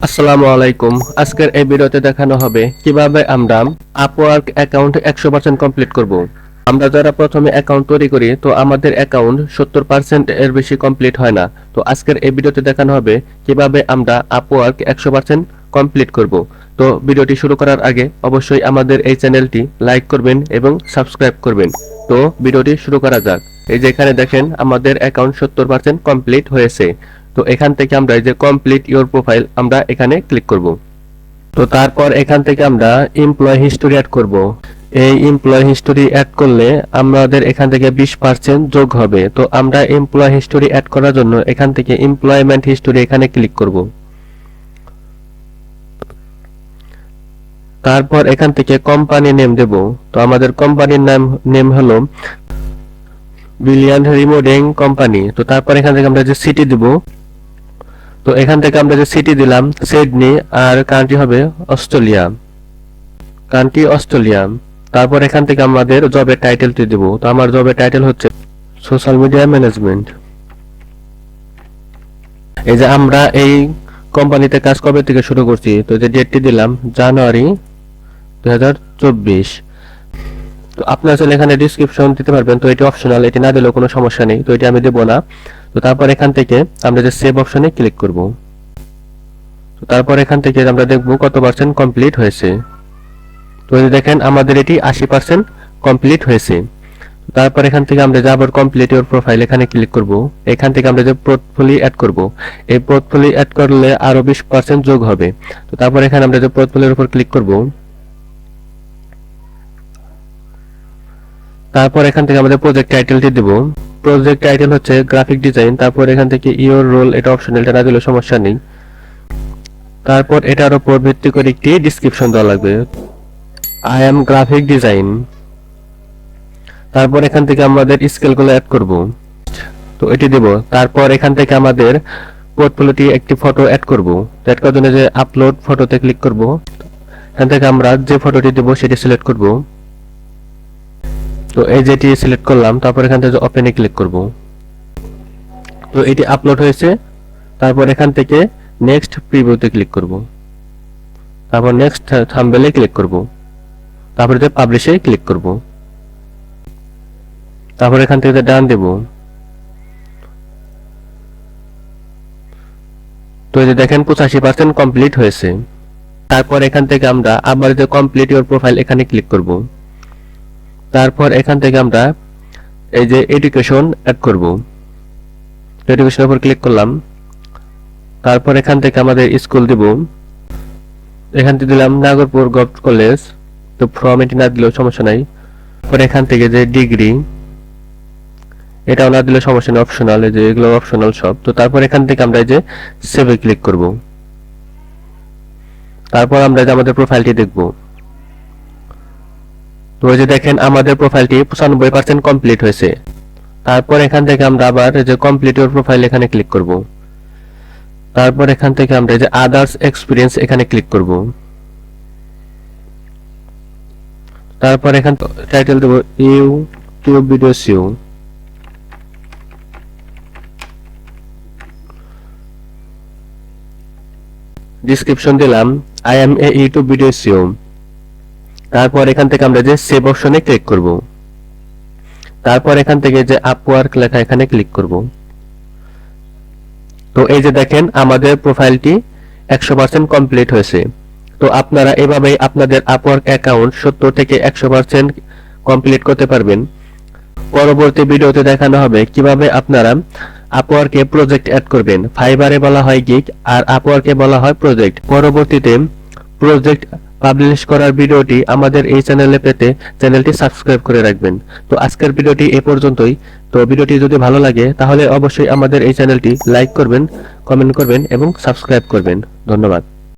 আসসালামু আলাইকুম। আজকের এই ভিডিওতে দেখানো হবে কিভাবে আমরা আপওয়ার্ক অ্যাকাউন্ট 100% কমপ্লিট করব। আমরা যারা প্রথমে অ্যাকাউন্ট তৈরি করি তো আমাদের অ্যাকাউন্ট 70% এর বেশি কমপ্লিট হয় না। তো আজকের এই ভিডিওতে দেখানো হবে কিভাবে আমরা আপওয়ার্ক 100% কমপ্লিট করব। তো ভিডিওটি শুরু করার আগে অবশ্যই আমাদের এই চ্যানেলটি লাইক করবেন এবং সাবস্ক্রাইব করবেন। তো ভিডিওটি শুরু করা যাক। এই যে এখানে দেখেন আমাদের অ্যাকাউন্ট 70% কমপ্লিট হয়েছে। তো এখান থেকে আমরা এই যে কমপ্লিট ইওর প্রোফাইল আমরা এখানে ক্লিক করব। তো তারপর এখান থেকে আমরা এমপ্লয় হিস্টোরি অ্যাড করব। এই এমপ্লয় হিস্টোরি অ্যাড করলে আমাদের এখান থেকে 20% যোগ হবে। তো আমরা এমপ্লয় হিস্টোরি অ্যাড করার জন্য এখান থেকে এমপ্লয়মেন্ট হিস্টোরি এখানে ক্লিক করব। তারপর এখান থেকে কোম্পানি নেম দেব। তো আমাদের কোম্পানির নেম হলো ব্রিলিয়ান্ট রিমোডিং কোম্পানি। তো তারপর এখান থেকে আমরা যে সিটি দেব। তো এখান থেকে আমরা যে সিটি দিলাম সিডনি, আর কান্ট্রি হবে অস্ট্রেলিয়া, কান্ট্রি অস্ট্রেলিয়া। তারপর এখান থেকে আমাদের জবের টাইটেলটি দেব। তো আমার জবের টাইটেল হচ্ছে সোশ্যাল মিডিয়া ম্যানেজমেন্ট। এই যে আমরা এই কোম্পানিতে কাজ কবে থেকে শুরু করছি, তো যে ডেটটি দিলাম জানুয়ারি 2024। তো আপনারা চাইলে এখানে ডিসক্রিপশন দিতে পারবেন, তো এটি অপশনাল, এটি না দিলেও কোনো সমস্যা নেই, তো এটি আমি দেব না। তো তারপর এখান থেকে আমরা যে সেভ অপশনে ক্লিক করব। তো তারপর এখান থেকে আমরা দেখব কত পার্সেন্ট কমপ্লিট হয়েছে। তো এই দেখেন আমাদের এটি 80% কমপ্লিট হয়েছে। তারপর এখান থেকে আমরা যে আবার কমপ্লিট ইওর প্রোফাইল এখানে ক্লিক করব। এখান থেকে আমরা যে পোর্টফোলিও অ্যাড করব, এই পোর্টফোলিও অ্যাড করলে আরো 20% যোগ হবে। তো তারপর এখানে আমরা যে পোর্টফোলিওর উপর ক্লিক করব। তারপর এখান থেকে আমাদের প্রজেক্ট টাইটেলটি দেব। প্রজেক্ট টাইটেল হচ্ছে গ্রাফিক ডিজাইন। তারপর এখান থেকে ইওর রোল, এটা অপশনাল, এটা না দিলে সমস্যা নেই। তারপর এটার উপর ভিত্তি করে একটি ডেসক্রিপশন দেওয়া লাগবে, আই এম গ্রাফিক ডিজাইন। তারপর এখান থেকে আমাদের স্কেলগুলো অ্যাড করব। তো এটি দেব। তারপর এখান থেকে আমাদের পোর্টফোলিওটি একটি ফটো অ্যাড করব। অ্যাড করার জন্য যে আপলোড ফটোতে ক্লিক করব। এখান থেকে আমরা যে ফটোটি দেব সেটি সিলেক্ট করব। তো এই যেটি সিলেক্ট করলাম, তারপর এখান থেকে ওপেনে ক্লিক করব। তো এটি আপলোড হয়েছে। তারপর এখান থেকে নেক্সট প্রিভিউতে ক্লিক করব। তারপর নেক্সট থাম্বনেলে ক্লিক করব। তারপর যে পাবলিশে ক্লিক করব। তারপর এখান থেকে ডান দেব। তো এই যে দেখেন 85% কমপ্লিট হয়েছে। তারপর এখান থেকে আমরা আবার যে কমপ্লিট ইওর প্রোফাইল এখানে ক্লিক করব। তারপর এখান থেকে আমরা এই যে এডুকেশন অ্যাড করব। এডুকেশনের উপর ক্লিক করলাম। তারপর এখান থেকে আমাদের স্কুল দেব। এখান থেকে দিলাম নাগরপুর গভর্নমেন্ট কলেজ। তো ফ্রম এটি না দিলেও সমস্যা নাই। তারপর এখান থেকে যে ডিগ্রি, এটাও না দিলে সমস্যা নেই, অপশনাল, এই যে এগুলো অপশনাল সব। তো তারপর এখান থেকে আমরা এই যে সেভে ক্লিক করব। তারপর আমরা যে আমাদের প্রোফাইলটি দেখব। তো এই যে দেখেন আমাদের প্রোফাইলটি 95% কমপ্লিট হয়েছে। তারপর এখান থেকে আমরা আবার এই যে কমপ্লিট ইওর প্রোফাইল এখানে ক্লিক করব। তারপর এখান থেকে আমরা এই যে আদার্স এক্সপিরিয়েন্স এখানে ক্লিক করব। তারপর এখান টাইটেল দেব ইউটিউব ভিডিওস ইউ। ডেসক্রিপশন দিলাম I am a YouTube video SEO. তারপর এখান থেকে আমরা যে সেভ অপশনে ক্লিক করব। তারপর এখান থেকে যে আপওয়ার্ক লেখা এখানে ক্লিক করব। তো এই যে দেখেন আমাদের প্রোফাইলটি 100% কমপ্লিট হয়েছে। তো আপনারা এভাবেই আপনাদের আপওয়ার্ক অ্যাকাউন্ট 70 থেকে 100% কমপ্লিট করতে পারবেন। পরবর্তী ভিডিওতে দেখানো হবে কিভাবে আপনারা আপওয়ার্কে প্রজেক্ট অ্যাড করবেন। ফাইবারে বলা হয় গিগ, আর আপওয়ার্কে বলা হয় প্রজেক্ট। পরবর্তীতে প্রজেক্ট পাবলিশ করার ভিডিওটি আমাদের এই চ্যানেলে পেতে চ্যানেলটি সাবস্ক্রাইব করে রাখবেন। তো আজকের ভিডিওটি এ পর্যন্তই। তো ভিডিওটি যদি ভালো লাগে তাহলে অবশ্যই আমাদের এই চ্যানেলটি লাইক করবেন, কমেন্ট করবেন এবং সাবস্ক্রাইব করবেন। ধন্যবাদ।